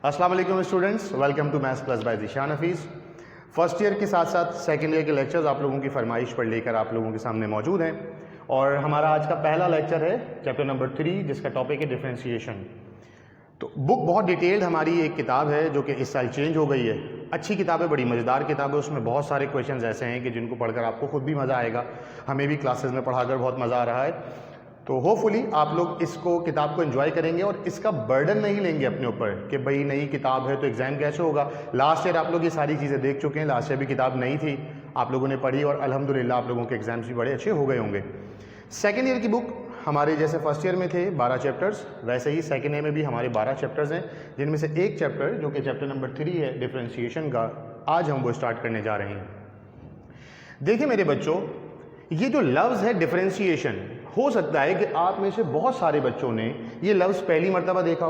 अस्सलाम वालेकुम students, welcome to maths plus by Zeeshan Hafeez. First year के साथ साथ सेकंड ईयर के लेक्चर्स आप लोगों की फरमाइश पर लेकर आप लोगों के सामने मौजूद हैं और हमारा आज का पहला लेक्चर है चैप्टर नंबर 3 जिसका टॉपिक है डिफरेंशिएशन। तो बुक बहुत डिटेल्ड हमारी एक किताब है जो कि इस साल चेंज हो गई है। अच्छी किताब है, बड़ी मज़ेदार किताब है। उसमें बहुत सारे क्वेश्चंस ऐसे हैं कि जिनको पढ़कर आपको खुद भी मज़ा आएगा, हमें भी क्लासेस में पढ़ाकर बहुत मज़ा आ रहा है। तो होपफुली आप लोग इसको किताब को एंजॉय करेंगे और इसका बर्डन नहीं लेंगे अपने ऊपर कि भाई नई किताब है तो एग्ज़ाम कैसे होगा। लास्ट ईयर आप लोग ये सारी चीज़ें देख चुके हैं, लास्ट ईयर भी किताब नई थी, आप लोगों ने पढ़ी और अल्हम्दुलिल्लाह आप लोगों के एग्जाम्स भी बड़े अच्छे हो गए होंगे। सेकेंड ईयर की बुक हमारे जैसे फर्स्ट ईयर में थे 12 चैप्टर्स, वैसे ही सेकेंड ईयर में भी हमारे 12 चैप्टर्स हैं, जिनमें से एक चैप्टर जो कि चैप्टर नंबर 3 है डिफरेंशिएशन का, आज हम वो स्टार्ट करने जा रहे हैं। देखिए मेरे बच्चों, ये जो लफ्ज़ है डिफरेंशिएशन, हो सकता है कि आप में से बहुत सारे बच्चों ने ये लफ्ज़ पहली मर्तबा देखा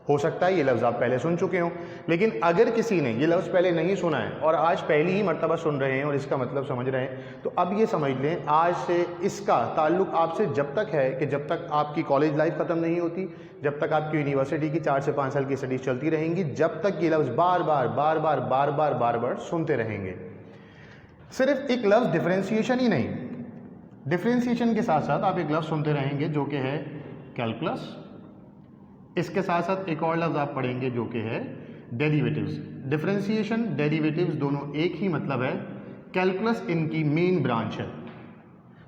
हो सकता है ये लफ्ज़ आप पहले सुन चुके हों, लेकिन अगर किसी ने ये लफ्ज़ पहले नहीं सुना है और आज पहली ही मर्तबा सुन रहे हैं और इसका मतलब समझ रहे हैं, तो अब ये समझ लें आज से इसका ताल्लुक़ आपसे जब तक है कि जब तक आपकी कॉलेज लाइफ ख़त्म नहीं होती, जब तक आपकी यूनिवर्सिटी की 4 से 5 साल की स्टडीज़ चलती रहेंगी, जब तक ये लफ्ज़ बार बार सुनते रहेंगे। सिर्फ एक लफ्ज़ डिफरेंशिएशन ही नहीं, डिफरेंशिएशन के साथ साथ आप एक लफ्ज़ सुनते रहेंगे जो कि है कैलकुलस। इसके साथ साथ एक और लफ्ज़ आप पढ़ेंगे जो कि है डेरिवेटिव्स। डिफरेंशिएशन डेरिवेटिव्स दोनों एक ही मतलब है, कैलकुलस इनकी मेन ब्रांच है।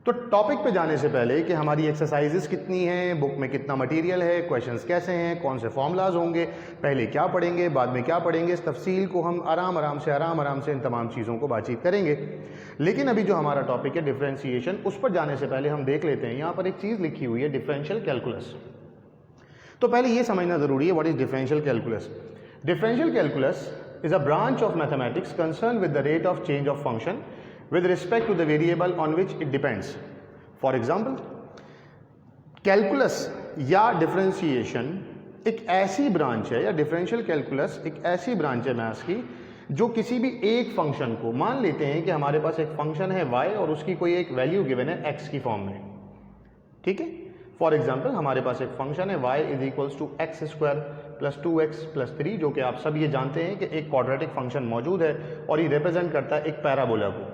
तो टॉपिक पे जाने से पहले कि हमारी एक्सरसाइजेस कितनी हैं, बुक में कितना मटेरियल है, क्वेश्चंस कैसे हैं, कौन से फॉर्मूलाज होंगे, पहले क्या पढ़ेंगे बाद में क्या पढ़ेंगे, इस तफसील को हम आराम से इन तमाम चीज़ों को बातचीत करेंगे। लेकिन अभी जो हमारा टॉपिक है डिफरेंशिएशन, उस पर जाने से पहले हम देख लेते हैं यहाँ पर एक चीज़ लिखी हुई है डिफरेंशियल कैलकुलस। तो पहले ये समझना ज़रूरी है what is differential calculus. Differential calculus is a branch of mathematics concern with the rate of change of function with respect to the variable on which it depends. For example, calculus या differentiation एक ऐसी branch है, या differential calculus एक ऐसी branch है maths की जो किसी भी एक फंक्शन को, मान लेते हैं कि हमारे पास एक फंक्शन है y और उसकी कोई एक वैल्यू गिवन है x की फॉर्म में, ठीक है। फॉर एग्जाम्पल हमारे पास एक फंक्शन है y is equals to x square plus 2x plus 3, जो कि आप सब ये जानते हैं कि एक क्वाड्रेटिक फंक्शन मौजूद है और ये रिप्रेजेंट करता है एक पैराबोला को।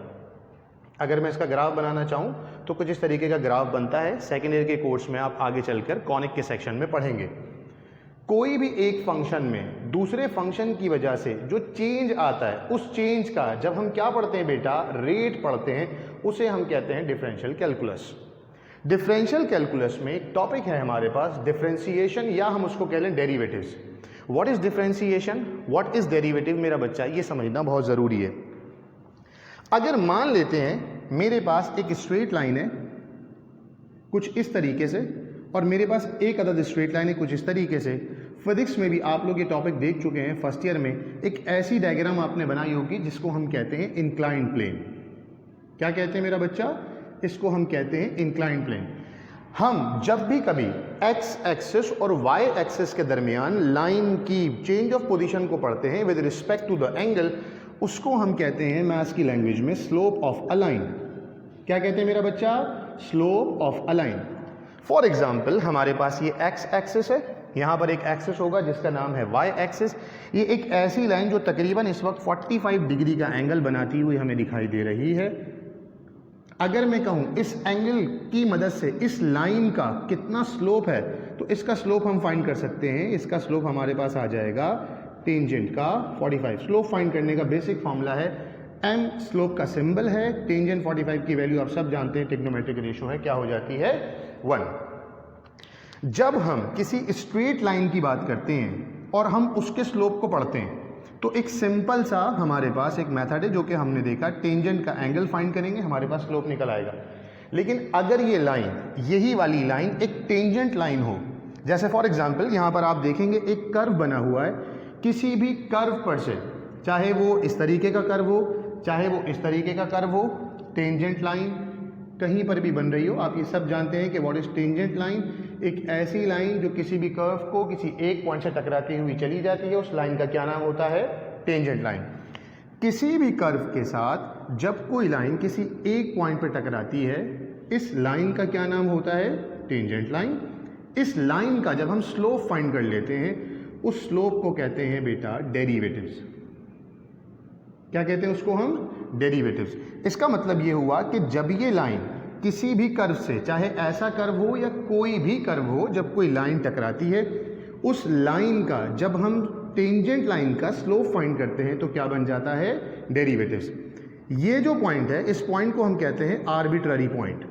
अगर मैं इसका ग्राफ बनाना चाहूँ तो कुछ इस तरीके का ग्राफ बनता है। सेकेंड ईयर के कोर्स में आप आगे चलकर कॉनिक के सेक्शन में पढ़ेंगे। कोई भी एक फंक्शन में दूसरे फंक्शन की वजह से जो चेंज आता है, उस चेंज का जब हम क्या पढ़ते हैं बेटा, रेट पढ़ते हैं, उसे हम कहते हैं डिफरेंशियल कैलकुलस। डिफरेंशियल कैलकुलस में एक टॉपिक है हमारे पास डिफरेंशिएशन, या हम उसको कह लें derivatives. What is differentiation, what is derivative, मेरा बच्चा ये समझना बहुत ज़रूरी है। अगर मान लेते हैं मेरे पास एक स्ट्रेट लाइन है कुछ इस तरीके से और मेरे पास एक अदद स्ट्रेट लाइन है कुछ इस तरीके से। फिजिक्स में भी आप लोग ये टॉपिक देख चुके हैं फर्स्ट ईयर में, एक ऐसी डायग्राम आपने बनाई होगी जिसको हम कहते हैं इंक्लाइंड प्लेन। क्या कहते हैं मेरा बच्चा, इसको हम कहते हैं इंक्लाइंड प्लेन। हम जब भी कभी एक्स एक्सिस और वाई एक्सिस के दरमियान लाइन की चेंज ऑफ पोजीशन को पढ़ते हैं with respect to the angle, उसको हम कहते हैं मैथ्स की लैंग्वेज में स्लोप ऑफ अ लाइन। क्या कहते हैं मेरा बच्चा, slope of a line. For example हमारे पास ये एक्स एक्सिस है, यहाँ पर एक एक्सिस होगा जिसका नाम है वाई एक्सिस। ये एक ऐसी लाइन जो तकरीबन इस वक्त 45 डिग्री का एंगल बनाती हुई हमें दिखाई दे रही है। अगर मैं कहूँ इस एंगल की मदद से इस लाइन का कितना स्लोप है, तो इसका स्लोप हम फाइंड कर सकते हैं। इसका स्लोप हमारे पास आ जाएगा टेंजेंट का 45। स्लोप फाइंड करने का बेसिक फॉर्मूला है m, स्लोप का सिंबल है, टेंजेंट 45 की वैल्यू आप सब जानते हैं ट्रिग्नोमेट्रिक रेशो है, क्या हो जाती है 1। जब हम किसी स्ट्रेट लाइन की बात करते हैं और हम उसके स्लोप को पढ़ते हैं तो एक सिंपल सा हमारे पास एक मेथड है जो कि हमने देखा, टेंजेंट का एंगल फाइंड करेंगे, हमारे पास स्लोप निकल आएगा। लेकिन अगर ये लाइन, यही वाली लाइन एक टेंजेंट लाइन हो, जैसे फॉर एग्जाम्पल यहाँ पर आप देखेंगे एक कर्व बना हुआ है, किसी भी कर्व पर से, चाहे वो इस तरीके का कर्व हो चाहे वो इस तरीके का कर्व हो, टेंजेंट लाइन कहीं पर भी बन रही हो, आप ये सब जानते हैं कि व्हाट इज टेंजेंट लाइन। एक ऐसी लाइन जो किसी भी कर्व को किसी एक पॉइंट से टकराती हुई चली जाती है, उस लाइन का क्या नाम होता है, टेंजेंट लाइन। किसी भी कर्व के साथ जब कोई लाइन किसी एक पॉइंट पर टकराती है, इस लाइन का क्या नाम होता है, टेंजेंट लाइन। इस लाइन का जब हम स्लोप फाइंड कर लेते हैं उस स्लोप को कहते हैं बेटा डेरिवेटिव्स। क्या कहते हैं उसको हम? डेरिवेटिव्स। इसका मतलब ये हुआ कि जब ये लाइन किसी भी कर्व से, चाहे ऐसा कर्व हो या कोई भी कर्व हो, जब कोई लाइन टकराती है, उस लाइन का जब हम टेंजेंट लाइन का स्लोप फाइंड करते हैं तो क्या बन जाता है? डेरिवेटिव्स। ये जो पॉइंट है, इस पॉइंट को हम कहते हैं आर्बिट्ररी पॉइंट।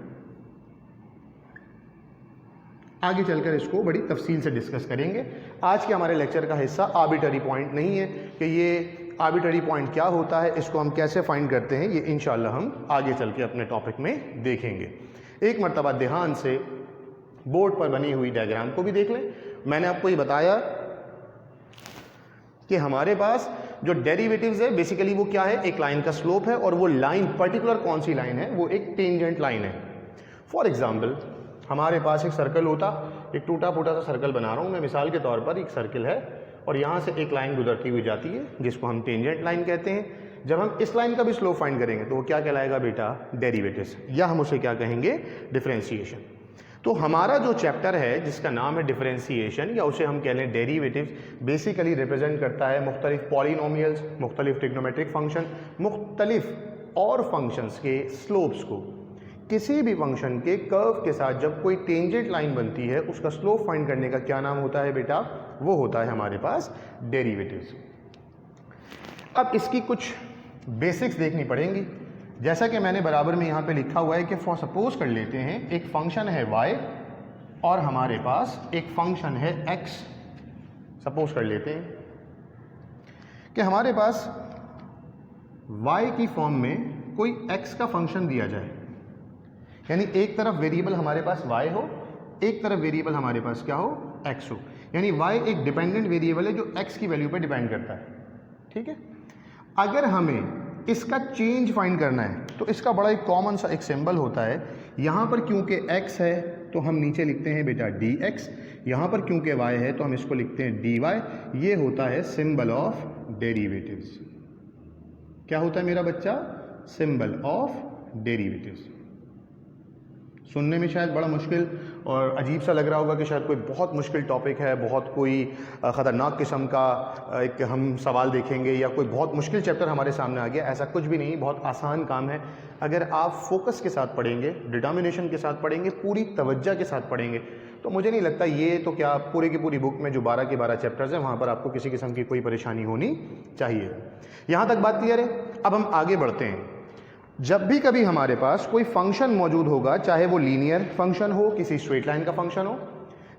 आगे चलकर इसको बड़ी तफसील से डिस्कस करेंगे। आज के हमारे लेक्चर का हिस्सा आर्बिट्ररी पॉइंट नहीं है कि ये आर्बिट्ररी पॉइंट क्या होता है, इसको हम कैसे फाइंड करते हैं, ये इंशाल्लाह हम आगे चल के अपने टॉपिक में देखेंगे। एक मर्तबा ध्यान से बोर्ड पर बनी हुई डायग्राम को भी देख लें। मैंने आपको ये बताया कि हमारे पास जो डेरिवेटिव्स है बेसिकली वो क्या है? एक लाइन का स्लोप है, और वो लाइन पर्टिकुलर कौन सी लाइन है? वो एक टेंजेंट लाइन है। फॉर एग्जाम्पल हमारे पास एक सर्कल होता, एक टूटा फूटा सा सर्कल बना रहा हूँ मैं मिसाल के तौर पर। एक सर्कल है और यहाँ से एक लाइन गुजरती हुई जाती है जिसको हम टेंजेंट लाइन कहते हैं। जब हम इस लाइन का भी स्लोप फाइंड करेंगे तो वो क्या कहलाएगा बेटा? डेरिवेटिव्स, या हम उसे क्या कहेंगे? डिफरेंशिएशन। तो हमारा जो चैप्टर है जिसका नाम है डिफरेंशिएशन, या उसे हम कह लें डेरिवेटिव्स, बेसिकली रिप्रेजेंट करता है मुख्तलिफ पॉलिनोमियल्स, मुख्तलिफ ट्रिग्नोमेट्रिक फंक्शन, मुख्तलिफ और फंक्शंस के स्लोप्स को। किसी भी फंक्शन के कर्व के साथ जब कोई टेंजेंट लाइन बनती है उसका स्लोप फाइंड करने का क्या नाम होता है बेटा? वो होता है हमारे पास डेरिवेटिव्स। अब इसकी कुछ बेसिक्स देखनी पड़ेंगी। जैसा कि मैंने बराबर में यहाँ पे लिखा हुआ है कि फॉर सपोज कर लेते हैं एक फंक्शन है y और हमारे पास एक फंक्शन है x। सपोज कर लेते हैं कि हमारे पास y की फॉर्म में कोई x का फंक्शन दिया जाए, यानी एक तरफ वेरिएबल हमारे पास y हो, एक तरफ वेरिएबल हमारे पास क्या हो? x हो। यानी y एक डिपेंडेंट वेरिएबल है जो x की वैल्यू पर डिपेंड करता है। ठीक है। अगर हमें इसका चेंज फाइंड करना है तो इसका बड़ा एक कॉमन सा एक सिंबल होता है। यहाँ पर क्योंकि x है तो हम नीचे लिखते हैं बेटा dx, यहाँ पर क्योंकि y है तो हम इसको लिखते हैं dy। ये होता है सिंबल ऑफ डेरिवेटिव्स। क्या होता है मेरा बच्चा? Symbol of derivatives. सुनने में शायद बड़ा मुश्किल और अजीब सा लग रहा होगा कि शायद कोई बहुत मुश्किल टॉपिक है, बहुत कोई ख़तरनाक किस्म का एक हम सवाल देखेंगे या कोई बहुत मुश्किल चैप्टर हमारे सामने आ गया। ऐसा कुछ भी नहीं, बहुत आसान काम है। अगर आप फोकस के साथ पढ़ेंगे, डिटर्मिनेशन के साथ पढ़ेंगे, पूरी तवज्जो के साथ पढ़ेंगे तो मुझे नहीं लगता ये तो क्या पूरे की पूरी बुक में जो 12 के 12 चैप्टर्स हैं वहाँ पर आपको किसी किस्म की कोई परेशानी होनी चाहिए। यहाँ तक बात क्लियर है। अब हम आगे बढ़ते हैं। जब भी कभी हमारे पास कोई फंक्शन मौजूद होगा, चाहे वो लीनियर फंक्शन हो, किसी स्ट्रेट लाइन का फंक्शन हो,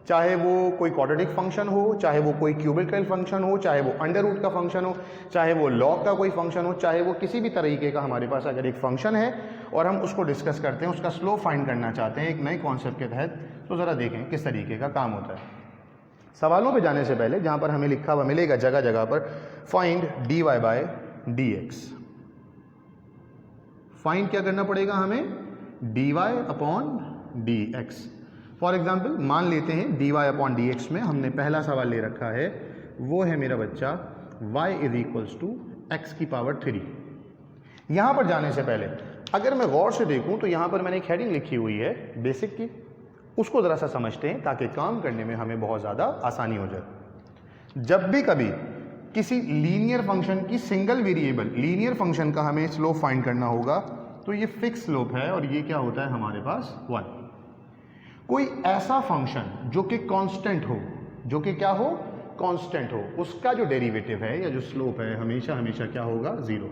चाहे वो कोई क्वाड्रेटिक फंक्शन हो, चाहे वो कोई क्यूबिकल फंक्शन हो, चाहे वो अंडर रूट का फंक्शन हो, चाहे वो लॉग का कोई फंक्शन हो, चाहे वो किसी भी तरीके का हमारे पास अगर एक फंक्शन है और हम उसको डिस्कस करते हैं, उसका स्लोप फाइंड करना चाहते हैं एक नए कॉन्सेप्ट के तहत, तो ज़रा देखें किस तरीके का काम होता है। सवालों पर जाने से पहले जहाँ पर हमें लिखा हुआ मिलेगा जगह जगह पर find dy by dx, find क्या करना पड़ेगा हमें? dy upon dx। For example मान लेते हैं dy अपॉन dx में हमने पहला सवाल ले रखा है, वो है मेरा बच्चा y is equals to x की पावर 3। यहाँ पर जाने से पहले अगर मैं गौर से देखूँ तो यहाँ पर मैंने एक हेडिंग लिखी हुई है बेसिक की, उसको ज़रा सा समझते हैं ताकि काम करने में हमें बहुत ज़्यादा आसानी हो जाए। जब भी कभी किसी लीनियर फंक्शन की सिंगल वेरिएबल लीनियर फंक्शन का हमें स्लोप फाइंड करना होगा तो ये फिक्स स्लोप है और ये क्या होता है हमारे पास 1। कोई ऐसा फंक्शन जो कि कांस्टेंट हो, जो कि क्या हो? कांस्टेंट हो, उसका जो डेरिवेटिव है या जो स्लोप है हमेशा हमेशा क्या होगा? 0।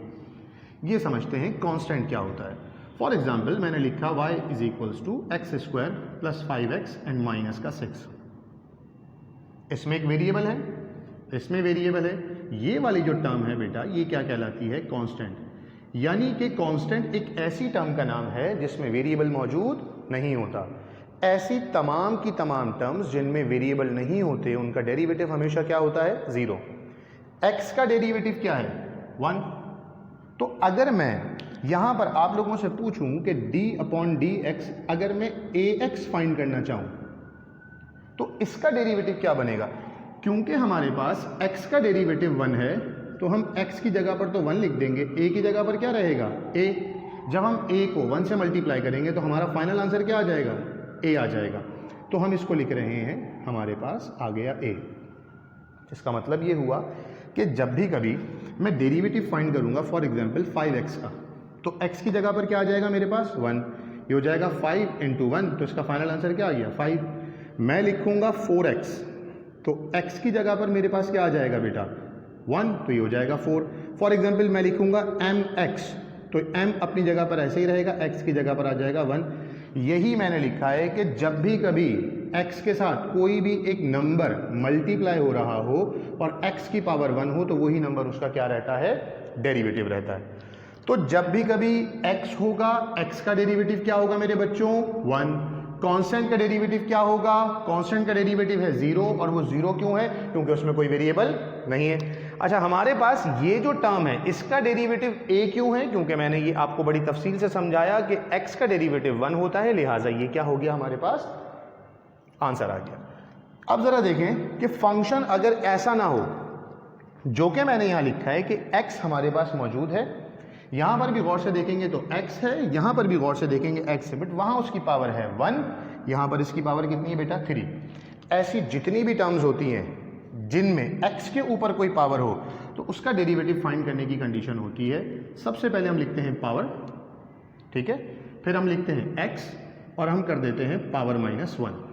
ये समझते हैं कांस्टेंट क्या होता है। फॉर एग्जाम्पल मैंने लिखा y is equals to x square plus 5x and minus का 6। इसमें एक वेरिएबल है, इसमें वेरिएबल है, ये वाली जो टर्म है बेटा ये क्या कहलाती है? कांस्टेंट। यानी कि कांस्टेंट एक ऐसी टर्म का नाम है जिसमें वेरिएबल मौजूद नहीं होता। ऐसी तमाम की तमाम टर्म्स जिनमें वेरिएबल नहीं होते उनका डेरिवेटिव हमेशा क्या होता है? 0। x का डेरिवेटिव क्या है? 1। तो अगर मैं यहाँ पर आप लोगों से पूछूं कि d अपॉन डी एक्स, अगर मैं ax फाइंड करना चाहूँ तो इसका डेरिवेटिव क्या बनेगा? क्योंकि हमारे पास x का डेरिवेटिव 1 है तो हम x की जगह पर तो 1 लिख देंगे, a की जगह पर क्या रहेगा? a। जब हम a को 1 से मल्टीप्लाई करेंगे तो हमारा फाइनल आंसर क्या आ जाएगा? a आ जाएगा। तो हम इसको लिख रहे हैं, हमारे पास आ गया a। इसका मतलब ये हुआ कि जब भी कभी मैं डेरिवेटिव फाइंड करूंगा, फॉर एग्जांपल 5x का, तो x की जगह पर क्या आ जाएगा मेरे पास 1, ये हो जाएगा 5 × 1, तो इसका फाइनल आंसर क्या आ गया 5। मैं लिखूंगा 4x, तो x की जगह पर मेरे पास क्या आ जाएगा बेटा 1, तो ये हो जाएगा 4। फॉर एग्जांपल मैं लिखूंगा mx, तो m अपनी जगह पर ऐसे ही रहेगा, x की जगह पर आ जाएगा 1। यही मैंने लिखा है कि जब भी कभी x के साथ कोई भी एक नंबर मल्टीप्लाई हो रहा हो और x की पावर 1 हो, तो वही नंबर उसका क्या रहता है, डेरिवेटिव रहता है। तो जब भी कभी x होगा, x का डेरिवेटिव क्या होगा मेरे बच्चों 1। कांस्टेंट का डेरिवेटिव क्या होगा, कांस्टेंट का डेरिवेटिव है 0, और वो 0 क्यों है, क्योंकि उसमें कोई वेरिएबल नहीं है। अच्छा, हमारे पास ये जो टर्म है इसका डेरिवेटिव a क्यों है, क्योंकि मैंने ये आपको बड़ी तफसील से समझाया कि x का डेरिवेटिव 1 होता है, लिहाजा ये क्या हो गया हमारे पास आंसर आ गया। अब जरा देखें कि फंक्शन अगर ऐसा ना हो, जो कि मैंने यहां लिखा है कि x हमारे पास मौजूद है, यहां पर भी गौर से देखेंगे तो x है, यहां पर भी गौर से देखेंगे x है, बट वहां उसकी पावर है 1, यहां पर इसकी पावर कितनी है बेटा 3। ऐसी जितनी भी टर्म्स होती हैं जिनमें x के ऊपर कोई पावर हो, तो उसका डेरिवेटिव फाइंड करने की कंडीशन होती है, सबसे पहले हम लिखते हैं पावर, ठीक है, फिर हम लिखते हैं x और हम कर देते हैं पावर -1।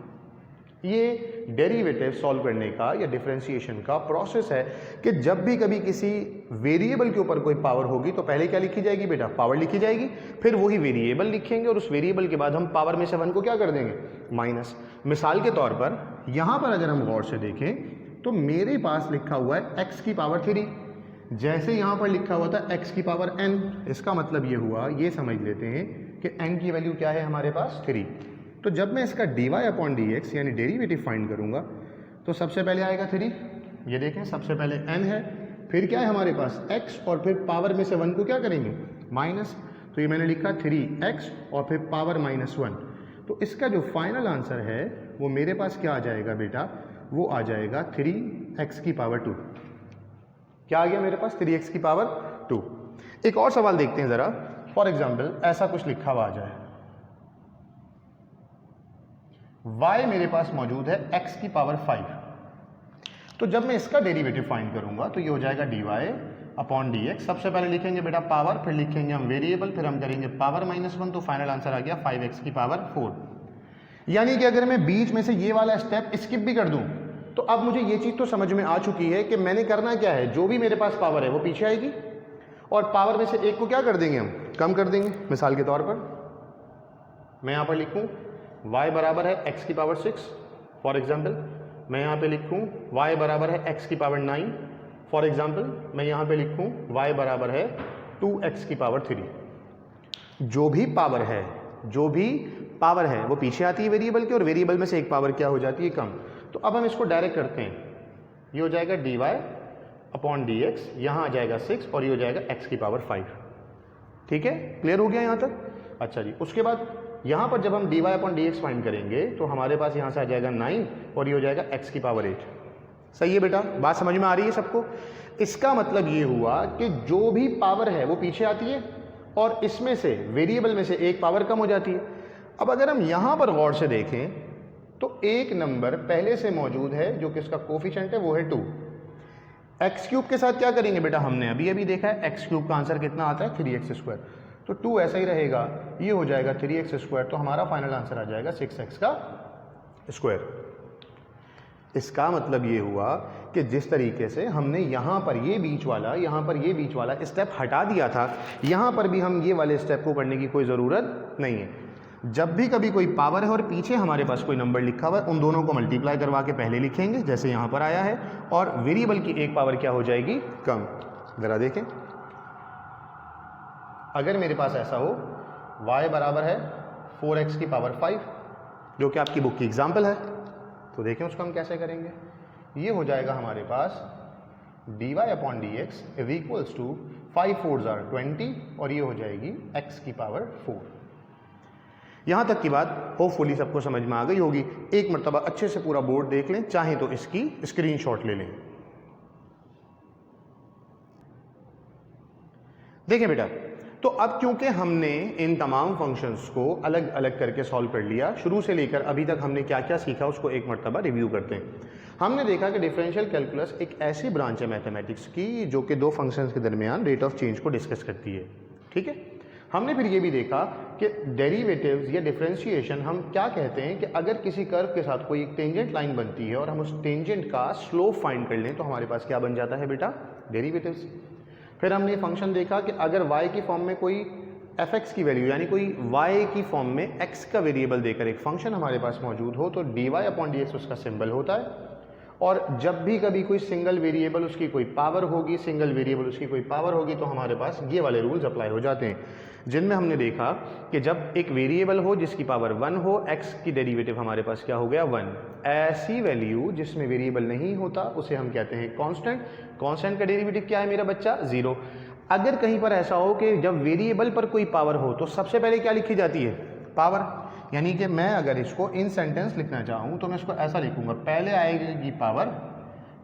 ये डेरिवेटिव सॉल्व करने का या डिफरेंशिएशन का प्रोसेस है कि जब भी कभी किसी वेरिएबल के ऊपर कोई पावर होगी तो पहले क्या लिखी जाएगी बेटा, पावर लिखी जाएगी, फिर वही वेरिएबल लिखेंगे और उस वेरिएबल के बाद हम पावर में से 1 को क्या कर देंगे माइनस। मिसाल के तौर पर यहाँ पर अगर हम गौर से देखें तो मेरे पास लिखा हुआ है x की पावर 3, जैसे यहाँ पर लिखा हुआ था x की पावर n, इसका मतलब ये हुआ, ये समझ लेते हैं कि n की वैल्यू क्या है हमारे पास 3। तो जब मैं इसका dy/dx यानी डेरिवेटिव फाइंड करूंगा तो सबसे पहले आएगा 3, ये देखें सबसे पहले n है, फिर क्या है हमारे पास x और फिर पावर में से 1 को क्या करेंगे माइनस, तो ये मैंने लिखा 3x और फिर पावर -1। तो इसका जो फाइनल आंसर है वो मेरे पास क्या आ जाएगा बेटा, वो आ जाएगा 3x की पावर 2। क्या आ गया मेरे पास 3x की पावर 2। एक और सवाल देखते हैं जरा, फॉर एग्जाम्पल ऐसा कुछ लिखा हुआ आ जाए, y मेरे पास मौजूद है x की पावर 5, तो जब मैं इसका डेरिवेटिव फाइंड करूंगा तो ये हो जाएगा dy/dx। सबसे पहले लिखेंगे बेटा पावर, फिर लिखेंगे हम वेरिएबल, फिर हम करेंगे पावर -1, तो फाइनल आंसर आ गया 5x की पावर 4। यानी कि अगर मैं बीच में से ये वाला स्टेप स्किप भी कर दूं तो अब मुझे ये चीज तो समझ में आ चुकी है कि मैंने करना क्या है, जो भी मेरे पास पावर है वो पीछे आएगी और पावर में से एक को क्या कर देंगे हम कम कर देंगे। मिसाल के तौर पर मैं यहां पर लिखूं y बराबर है x की पावर 6, फॉर एग्जाम्पल मैं यहाँ पे लिखूँ y बराबर है x की पावर 9, फॉर एग्जाम्पल मैं यहाँ पे लिखूँ y बराबर है 2x की पावर 3। जो भी पावर है वो पीछे आती है वेरिएबल के, और वेरिएबल में से एक पावर क्या हो जाती है कम। तो अब हम इसको डायरेक्ट करते हैं, ये हो जाएगा dy/dx, यहाँ आ जाएगा 6 और ये हो जाएगा x की पावर 5। ठीक है, क्लियर हो गया यहाँ तक। अच्छा जी, उसके बाद यहाँ पर जब हम dy/dx फाइंड करेंगे तो हमारे पास यहाँ से आ जाएगा 9 और ये हो जाएगा x की पावर 8। सही है बेटा, बात समझ में आ रही है सबको। इसका मतलब ये हुआ कि जो भी पावर है वो पीछे आती है और इसमें से वेरिएबल में से एक पावर कम हो जाती है। अब अगर हम यहाँ पर गौर से देखें तो एक नंबर पहले से मौजूद है जो कि इसका कोफिशिएंट है वो है 2। एक्स क्यूब के साथ क्या करेंगे बेटा, हमने अभी अभी देखा है एक्स क्यूब का आंसर कितना आता है 3x², तो 2 ऐसा ही रहेगा, ये हो जाएगा 3x², तो हमारा फाइनल आंसर आ जाएगा 6x का स्क्वायर। इसका मतलब ये हुआ कि जिस तरीके से हमने यहाँ पर ये बीच वाला स्टेप हटा दिया था, यहाँ पर भी हम ये वाले स्टेप को करने की कोई ज़रूरत नहीं है। जब भी कभी कोई पावर है और पीछे हमारे पास कोई नंबर लिखा हुआ है, उन दोनों को मल्टीप्लाई करवा के पहले लिखेंगे जैसे यहाँ पर आया है, और वेरिएबल की एक पावर क्या हो जाएगी कम। ज़रा देखें, अगर मेरे पास ऐसा हो y बराबर है 4x की पावर 5, जो कि आपकी बुक की एग्जाम्पल है, तो देखें उसको हम कैसे करेंगे। ये हो जाएगा हमारे पास dy/dx is equals to 5 4s are 20 और ये हो जाएगी x की पावर 4। यहाँ तक की बात होपफुली सबको समझ में आ गई होगी। एक मरतबा अच्छे से पूरा बोर्ड देख लें, चाहे तो इसकी स्क्रीनशॉट ले लें। देखें बेटा, तो अब क्योंकि हमने इन तमाम फंक्शंस को अलग अलग करके सॉल्व कर लिया, शुरू से लेकर अभी तक हमने क्या क्या सीखा उसको एक मरतबा रिव्यू करते हैं। हमने देखा कि डिफरेंशियल कैलकुलस एक ऐसी ब्रांच है मैथमेटिक्स की जो कि दो फंक्शंस के दरमियान रेट ऑफ चेंज को डिस्कस करती है, ठीक है। हमने फिर ये भी देखा कि डेरिवेटिव्स या डिफरेंशिएशन हम क्या कहते हैं कि अगर किसी कर्व के साथ कोई एक टेंजेंट लाइन बनती है और हम उस टेंजेंट का स्लोप फाइंड कर लें तो हमारे पास क्या बन जाता है बेटा, डेरिवेटिव्स। फिर हमने फंक्शन देखा कि अगर y की फॉर्म में कोई fx की वैल्यू यानी कोई y की फॉर्म में x का वेरिएबल देकर एक फंक्शन हमारे पास मौजूद हो तो dy/dx उसका सिंबल होता है। और जब भी कभी कोई सिंगल वेरिएबल उसकी कोई पावर होगी, सिंगल वेरिएबल उसकी कोई पावर होगी तो हमारे पास ये वाले रूल्स अप्लाई हो जाते हैं, जिनमें हमने देखा कि जब एक वेरिएबल हो जिसकी पावर 1 हो, x की डेरिवेटिव हमारे पास क्या हो गया 1। ऐसी वैल्यू जिसमें वेरिएबल नहीं होता उसे हम कहते हैं कांस्टेंट। कांस्टेंट का डेरिवेटिव क्या है मेरा बच्चा, 0। अगर कहीं पर ऐसा हो कि जब वेरिएबल पर कोई पावर हो तो सबसे पहले क्या लिखी जाती है, पावर। यानी कि मैं अगर इसको इन सेंटेंस लिखना चाहूँ तो मैं इसको ऐसा लिखूंगा, पहले आएगी पावर,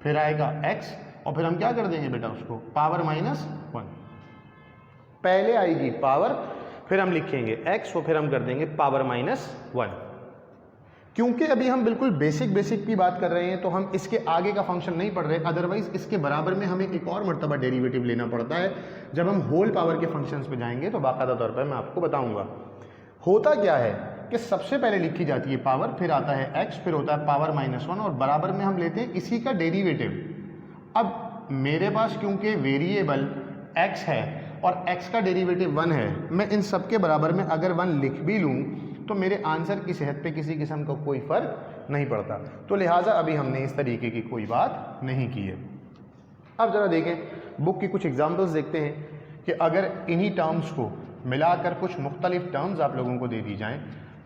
फिर आएगा x और फिर हम क्या कर देंगे बेटा उसको पावर -1। पहले आएगी पावर, फिर हम लिखेंगे x और फिर हम कर देंगे पावर -1। क्योंकि अभी हम बिल्कुल बेसिक की बात कर रहे हैं तो हम इसके आगे का फंक्शन नहीं पढ़ रहे, अदरवाइज इसके बराबर में हमें एक और मर्तबा डेरिवेटिव लेना पड़ता है। जब हम होल पावर के फंक्शंस पे जाएंगे तो बाकायदा तौर पर मैं आपको बताऊंगा। होता क्या है कि सबसे पहले लिखी जाती है पावर, फिर आता है x, फिर होता है पावर -1 और बराबर में हम लेते हैं इसी का डेरिवेटिव। अब मेरे पास क्योंकि वेरिएबल x है और x का डेरिवेटिव 1 है, मैं इन सब के बराबर में अगर 1 लिख भी लूँ तो मेरे आंसर की सेहत पे किसी किस्म का कोई फ़र्क नहीं पड़ता। तो लिहाजा अभी हमने इस तरीके की कोई बात नहीं की है। अब ज़रा देखें बुक की कुछ एग्जाम्पल्स देखते हैं कि अगर इन्हीं टर्म्स को मिलाकर कुछ मुख्तलिफ टर्म्स आप लोगों को दे दी जाएँ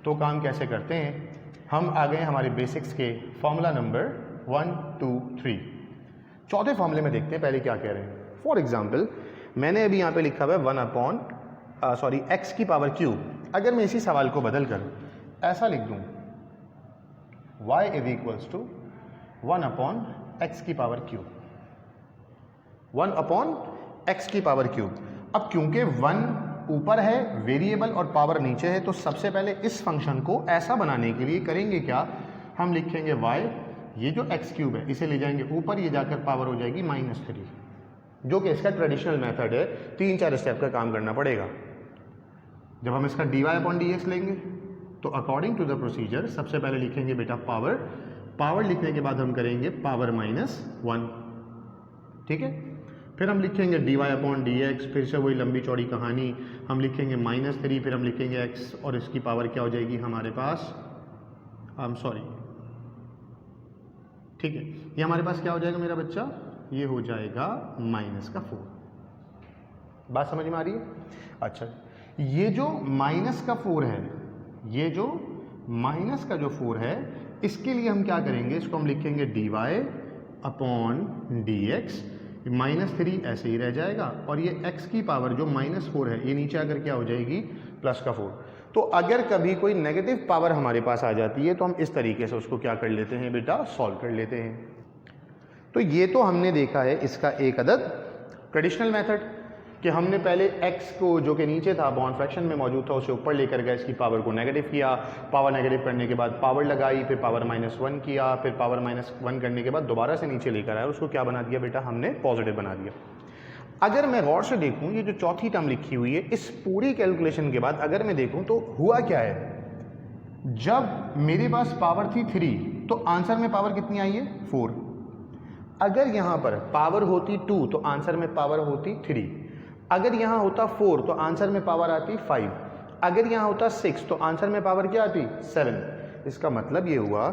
तो काम कैसे करते हैं। हम आ गए हमारे बेसिक्स के फॉर्मूला नंबर 1, 2, 3। चौथे फॉर्मूले में देखते हैं पहले क्या कह रहे हैं। फॉर एग्जाम्पल मैंने अभी यहाँ पे लिखा हुआ है x की पावर क्यूब। अगर मैं इसी सवाल को बदल कर ऐसा लिख दूँ y = 1/x की पावर क्यूब, 1/x की पावर क्यूब। अब क्योंकि 1 ऊपर है वेरिएबल और पावर नीचे है तो सबसे पहले इस फंक्शन को ऐसा बनाने के लिए करेंगे क्या, हम लिखेंगे y, ये जो x³ है इसे ले जाएंगे ऊपर, ये जाकर पावर हो जाएगी -3, जो कि इसका ट्रेडिशनल मेथड है। 3-4 स्टेप का काम करना पड़ेगा। जब हम इसका dy/dx लेंगे तो अकॉर्डिंग टू द प्रोसीजर सबसे पहले लिखेंगे बेटा पावर लिखने के बाद हम करेंगे पावर -1, ठीक है। फिर हम लिखेंगे dy/dx, फिर से वही लंबी चौड़ी कहानी, हम लिखेंगे -3, फिर हम लिखेंगे x और इसकी पावर क्या हो जाएगी हमारे पास, ठीक है, ये हमारे पास क्या हो जाएगा मेरा बच्चा, ये हो जाएगा -4। बात समझ में आ रही है। अच्छा, ये जो -4 है, ये जो माइनस का जो 4 है, इसके लिए हम क्या करेंगे, इसको हम लिखेंगे dy/dx, -3 ऐसे ही रह जाएगा और ये x की पावर जो -4 है ये नीचे आकर क्या हो जाएगी +4। तो अगर कभी कोई नेगेटिव पावर हमारे पास आ जाती है तो हम इस तरीके से उसको क्या कर लेते हैं बेटा, सॉल्व कर लेते हैं। तो ये तो हमने देखा है इसका एक अदद ट्रेडिशनल मेथड कि हमने पहले x को जो कि नीचे था बॉन्ड फ्रैक्शन में मौजूद था उसे ऊपर लेकर गए, इसकी पावर को नेगेटिव किया, पावर नेगेटिव करने के बाद पावर लगाई, फिर पावर -1 किया, फिर पावर -1 करने के बाद दोबारा से नीचे लेकर आया, उसको क्या बना दिया बेटा हमने, पॉजिटिव बना दिया। अगर मैं गौर से देखूं ये जो चौथी टर्म लिखी हुई है, इस पूरी कैलकुलेशन के बाद अगर मैं देखूं तो हुआ क्या है, जब मेरे पास पावर थी 3 तो आंसर में पावर कितनी आई है 4। अगर यहां पर पावर होती 2 तो आंसर में पावर होती 3। अगर यहां होता 4 तो आंसर में पावर आती 5। अगर यहां होता 6 तो आंसर में पावर क्या आती 7। इसका मतलब ये हुआ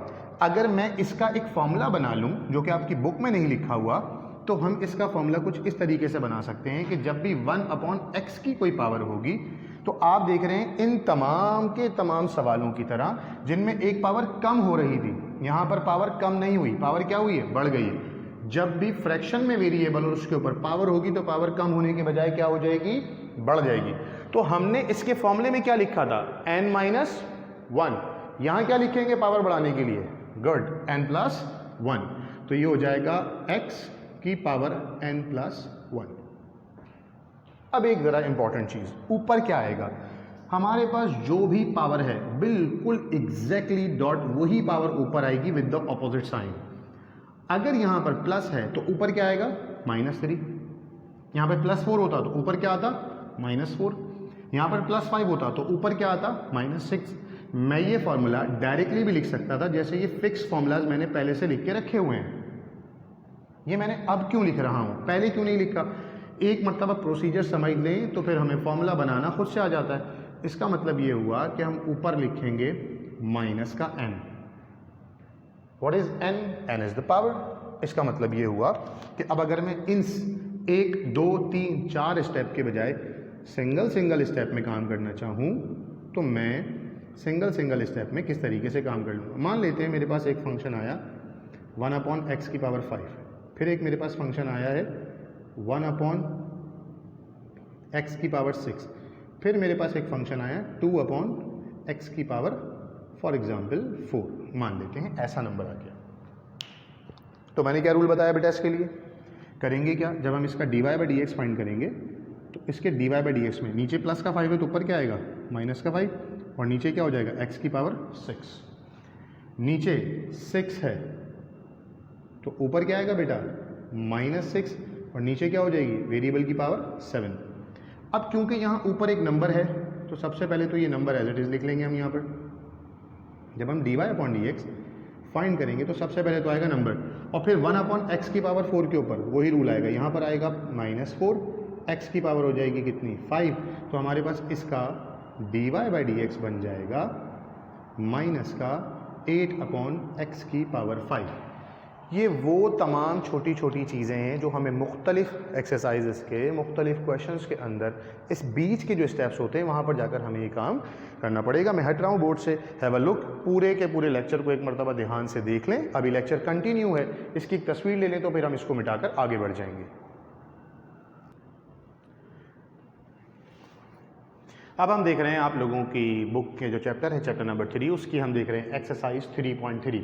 अगर मैं इसका एक फॉर्मूला बना लूं जो कि आपकी बुक में नहीं लिखा हुआ तो हम इसका फॉर्मूला कुछ इस तरीके से बना सकते हैं कि जब भी 1/x की कोई पावर होगी तो आप देख रहे हैं इन तमाम के तमाम सवालों की तरह जिनमें एक पावर कम हो रही थी, यहां पर पावर कम नहीं हुई, पावर क्या हुई है, बढ़ गई है। जब भी फ्रैक्शन में वेरिएबल और उसके ऊपर पावर होगी तो पावर कम होने के बजाय क्या हो जाएगी, बढ़ जाएगी। तो हमने इसके फॉर्मूले में क्या लिखा था, n-1, यहां क्या लिखेंगे पावर बढ़ाने के लिए, गुड, n+1, तो ये हो जाएगा x की पावर n+1। अब एक जरा इंपॉर्टेंट चीज, ऊपर क्या आएगा, हमारे पास जो भी पावर है बिल्कुल एग्जैक्टली डॉट वही पावर ऊपर आएगी विद द ऑपोजिट साइन। अगर यहाँ पर प्लस है तो ऊपर क्या आएगा -3, यहाँ पर +4 होता तो ऊपर क्या आता -4, यहाँ पर +5 होता तो ऊपर क्या आता -6। मैं ये फॉर्मूला डायरेक्टली भी लिख सकता था, जैसे ये फिक्स फॉर्मूलाज मैंने पहले से लिख के रखे हुए हैं। ये मैंने अब क्यों लिख रहा हूँ, पहले क्यों नहीं लिखा? एक मरतबा प्रोसीजर समझ लें तो फिर हमें फॉर्मूला बनाना खुद से आ जाता है। इसका मतलब ये हुआ कि हम ऊपर लिखेंगे माइनस का n। What is n? n is the power. इसका मतलब ये हुआ कि अब अगर मैं इन 1 2 3 4 स्टेप के बजाय सिंगल स्टेप में काम करना चाहूँ तो मैं सिंगल स्टेप में किस तरीके से काम कर लूँगा। मान लेते हैं मेरे पास एक फंक्शन आया 1/x⁵, फिर एक मेरे पास फंक्शन आया है 1/x⁶, फिर मेरे पास एक फंक्शन आया 2/x⁴, फॉर एग्जाम्पल 4 मान लेते हैं, ऐसा नंबर आ गया। तो मैंने क्या रूल बताया बेटा इसके लिए? करेंगे क्या, जब हम इसका dy/dx फाइंड करेंगे तो इसके dy/dx में नीचे प्लस का 5 है तो ऊपर क्या आएगा -5, और नीचे क्या हो जाएगा x⁶। नीचे 6 है तो ऊपर क्या आएगा बेटा -6, और नीचे क्या हो जाएगी वेरिएबल की पावर 7। अब क्योंकि यहाँ ऊपर एक नंबर है तो सबसे पहले तो ये नंबर एज इट इज लिख लेंगे हम यहाँ पर। जब हम dy/dx फाइंड करेंगे तो सबसे पहले तो आएगा नंबर, और फिर 1/x⁴ के ऊपर वही रूल आएगा, यहाँ पर आएगा -4, x की पावर हो जाएगी कितनी 5, तो हमारे पास इसका dy/dx बन जाएगा माइनस का 8/x⁵। ये वो तमाम छोटी छोटी चीज़ें हैं जो हमें मुख्तलिफ एक्सरसाइजेस के मुख्तलिफ क्वेश्चंस के अंदर इस बीच के जो स्टेप्स होते हैं वहाँ पर जाकर हमें ये काम करना पड़ेगा। मैं हट रहा हूँ बोर्ड से, हैव अ लुक, पूरे के पूरे लेक्चर को एक मरतबा ध्यान से देख लें। अभी लेक्चर कंटिन्यू है, इसकी एक तस्वीर ले लें तो फिर हम इसको मिटाकर आगे बढ़ जाएंगे। अब हम देख रहे हैं आप लोगों की बुक के जो चैप्टर है, चैप्टर नंबर 3, उसकी हम देख रहे हैं एक्सरसाइज 3.3।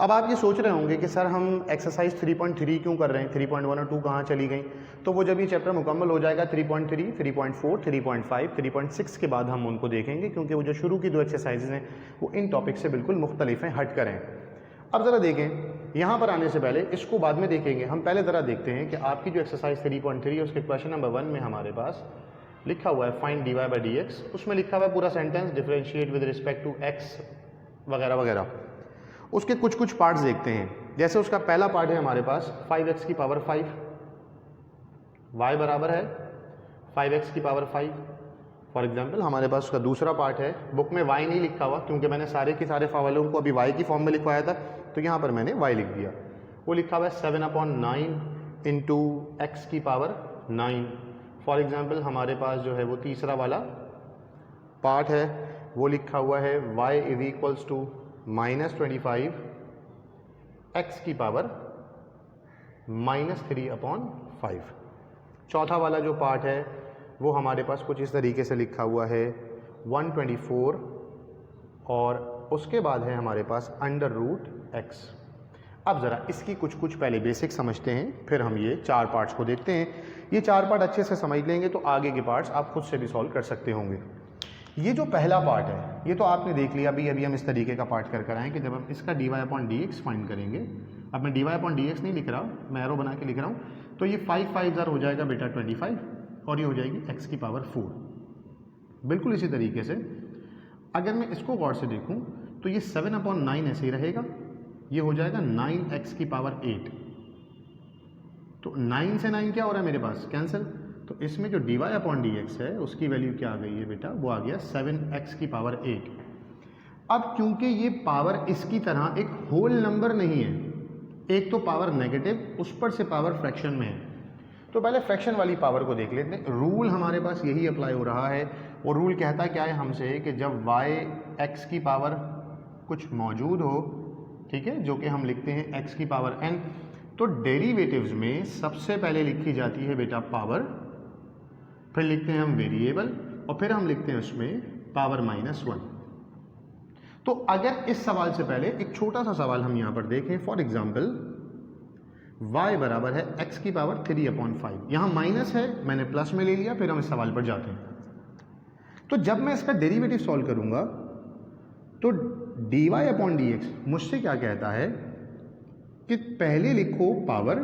अब आप ये सोच रहे होंगे कि सर हम एक्सरसाइज 3.3 क्यों कर रहे हैं, 3.1 और 2 कहाँ चली गई? तो वो जब ये चैप्टर मुकम्मल हो जाएगा 3.3, 3.4, 3.5, 3.6 के बाद हम उनको देखेंगे, क्योंकि वो जो शुरू की 2 एक्सरसाइजेज हैं वो इन टॉपिक से बिल्कुल मुख्तलिफ हैं, हट कर हैं। अब ज़रा देखें, यहाँ पर आने से पहले इसको बाद में देखेंगे, हम पहले ज़रा देखते हैं कि आपकी जो एक्सरसाइज 3.3 है उसके क्वेश्चन नंबर 1 में हमारे पास लिखा हुआ है फाइंड dy/dx, उसमें लिखा हुआ है पूरा sentence differentiate with respect to x वगैरह वगैरह। उसके कुछ कुछ पार्ट्स देखते हैं। जैसे उसका पहला पार्ट है हमारे पास 5x⁵, y बराबर है 5x⁵। फॉर एग्जांपल हमारे पास उसका दूसरा पार्ट है, बुक में y नहीं लिखा हुआ क्योंकि मैंने सारे के सारे फॉर्मूलों को अभी y की फॉर्म में लिखवाया था, तो यहाँ पर मैंने y लिख दिया। वो लिखा हुआ है 7/9 × x⁹। फॉर एग्जाम्पल हमारे पास जो है वो तीसरा वाला पार्ट है, वो लिखा हुआ है y = -25 x⁻³ चौथा वाला जो पार्ट है वो हमारे पास कुछ इस तरीके से लिखा हुआ है 124, और उसके बाद है हमारे पास √x। अब ज़रा इसकी कुछ पहले बेसिक समझते हैं, फिर हम ये 4 पार्ट्स को देखते हैं। ये 4 पार्ट अच्छे से समझ लेंगे तो आगे के पार्ट्स आप खुद से भी सॉल्व कर सकते होंगे। ये जो पहला पार्ट है ये तो आपने देख लिया, अभी हम इस तरीके का पार्ट कर आए कि जब हम इसका dy/dx फाइंड करेंगे, अब मैं dy/dx नहीं लिख रहा हूँ, मैं एरो बना के लिख रहा हूँ, तो ये 5 5 हो जाएगा बेटा 25, और ये हो जाएगी x⁴। बिल्कुल इसी तरीके से अगर मैं इसको गौर से देखूँ तो ये 7/9 ऐसे ही रहेगा, ये हो जाएगा 9x⁸। तो 9 से 9 क्या हो रहा है मेरे पास कैंसिल, तो इसमें जो dy/dx है उसकी वैल्यू क्या आ गई है बेटा, वो आ गया 7x⁸। अब क्योंकि ये पावर इसकी तरह एक होल नंबर नहीं है, एक तो पावर नेगेटिव उस पर से पावर फ्रैक्शन में है, तो पहले फ्रैक्शन वाली पावर को देख लेते हैं। रूल हमारे पास यही अप्लाई हो रहा है, और रूल कहता क्या है हमसे कि जब x की पावर कुछ मौजूद हो, ठीक है, जो कि हम लिखते हैं x⁴n, तो डेरिवेटिव्स में सबसे पहले लिखी जाती है बेटा पावर, फिर लिखते हैं हम वेरिएबल, और फिर हम लिखते हैं उसमें पावर -1। तो अगर इस सवाल से पहले एक छोटा सा सवाल हम यहाँ पर देखें, फॉर एग्जाम्पल y बराबर है x⁵/5, यहाँ माइनस है मैंने प्लस में ले लिया, फिर हम इस सवाल पर जाते हैं। तो जब मैं इसका डेरिवेटिव सॉल्व करूंगा तो dy/dx मुझसे क्या कहता है, कि पहले लिखो पावर,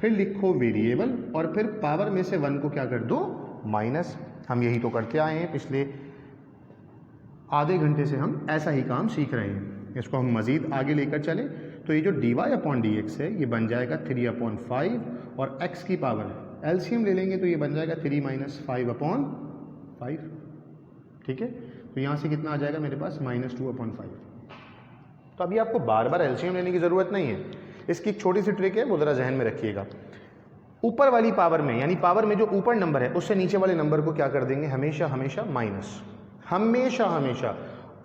फिर लिखो वेरिएबल, और फिर पावर में से 1 को क्या कर दो, माइनस। हम यही तो करते आए हैं पिछले आधे घंटे से, हम ऐसा ही काम सीख रहे हैं। इसको हम मज़ीद आगे लेकर चले तो ये जो dy/dx है ये बन जाएगा 3/5, और x की पावर एलसीएम ले लेंगे तो ये बन जाएगा 3 - 5/5। ठीक है, तो यहाँ से कितना आ जाएगा मेरे पास, -2/5। तो अभी आपको बार बार एलसीएम लेने की ज़रूरत नहीं है। इसकी एक छोटी सी ट्रिक है, वो ज़रा जहन में रखिएगा। ऊपर वाली पावर में, यानी पावर में जो ऊपर नंबर है उससे नीचे वाले नंबर को क्या कर देंगे, हमेशा हमेशा माइनस। हमेशा हमेशा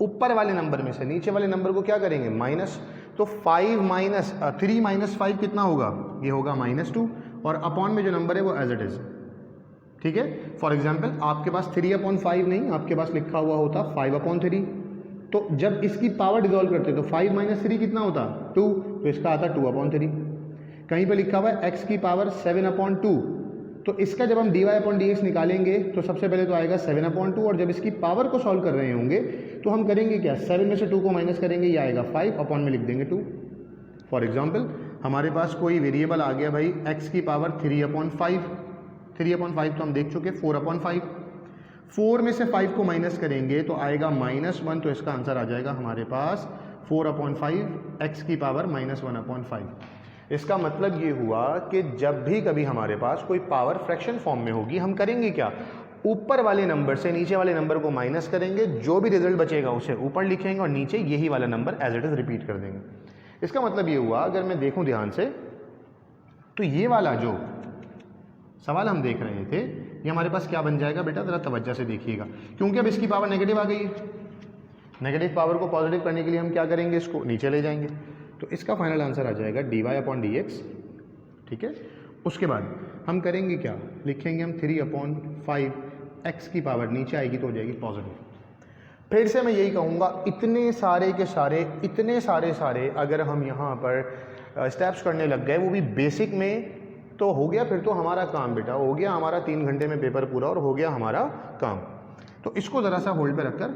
ऊपर वाले नंबर में से नीचे वाले नंबर को क्या करेंगे, माइनस। तो 3 - 5 कितना होगा, ये होगा -2, और अपॉन में जो नंबर है वो एज इट इज़। ठीक है, फॉर एग्जाम्पल आपके पास 3/5 नहीं, आपके पास लिखा हुआ होता 5/3। तो जब इसकी पावर डिजोल्व करते तो 5 - 3 कितना होता, 2, तो इसका आता 2/3। कहीं पे लिखा हुआ है x की पावर 7/2, तो इसका जब हम dy/dx निकालेंगे तो सबसे पहले तो आएगा 7/2, और जब इसकी पावर को सॉल्व कर रहे होंगे तो हम करेंगे क्या, 7 में से 2 को माइनस करेंगे, ये आएगा 5, अपॉन में लिख देंगे 2। फॉर एग्जाम्पल हमारे पास कोई वेरिएबल आ गया भाई x की पावर 3/5, 3/5 तो हम देख चुके, 4/5। 4 में से 5 को माइनस करेंगे तो आएगा -1, तो इसका आंसर आ जाएगा हमारे पास 4/5 x की पावर -1/5। इसका मतलब ये हुआ कि जब भी कभी हमारे पास कोई पावर फ्रैक्शन फॉर्म में होगी, हम करेंगे क्या, ऊपर वाले नंबर से नीचे वाले नंबर को माइनस करेंगे, जो भी रिजल्ट बचेगा उसे ऊपर लिखेंगे और नीचे यही वाला number as it is repeat कर देंगे। इसका मतलब ये हुआ, अगर मैं देखूं ध्यान से, तो ये वाला जो सवाल हम देख रहे थे ये हमारे पास क्या बन जाएगा बेटा, ज़रा तवज्जो से देखिएगा, क्योंकि अब इसकी पावर नेगेटिव आ गई है। नेगेटिव पावर को पॉजिटिव करने के लिए हम क्या करेंगे, इसको नीचे ले जाएंगे, तो इसका फाइनल आंसर आ जाएगा dy/dx। ठीक है, उसके बाद हम करेंगे क्या, लिखेंगे हम 3/5, x की पावर नीचे आएगी तो हो जाएगी पॉजिटिव। फिर से मैं यही कहूँगा, इतने सारे अगर हम यहाँ पर स्टेप्स करने लग गए, वो भी बेसिक में, तो हो गया फिर तो हमारा काम बेटा, हो गया हमारा 3 घंटे में पेपर पूरा और हो गया हमारा काम। तो इसको ज़रा सा होल्ड पे रखकर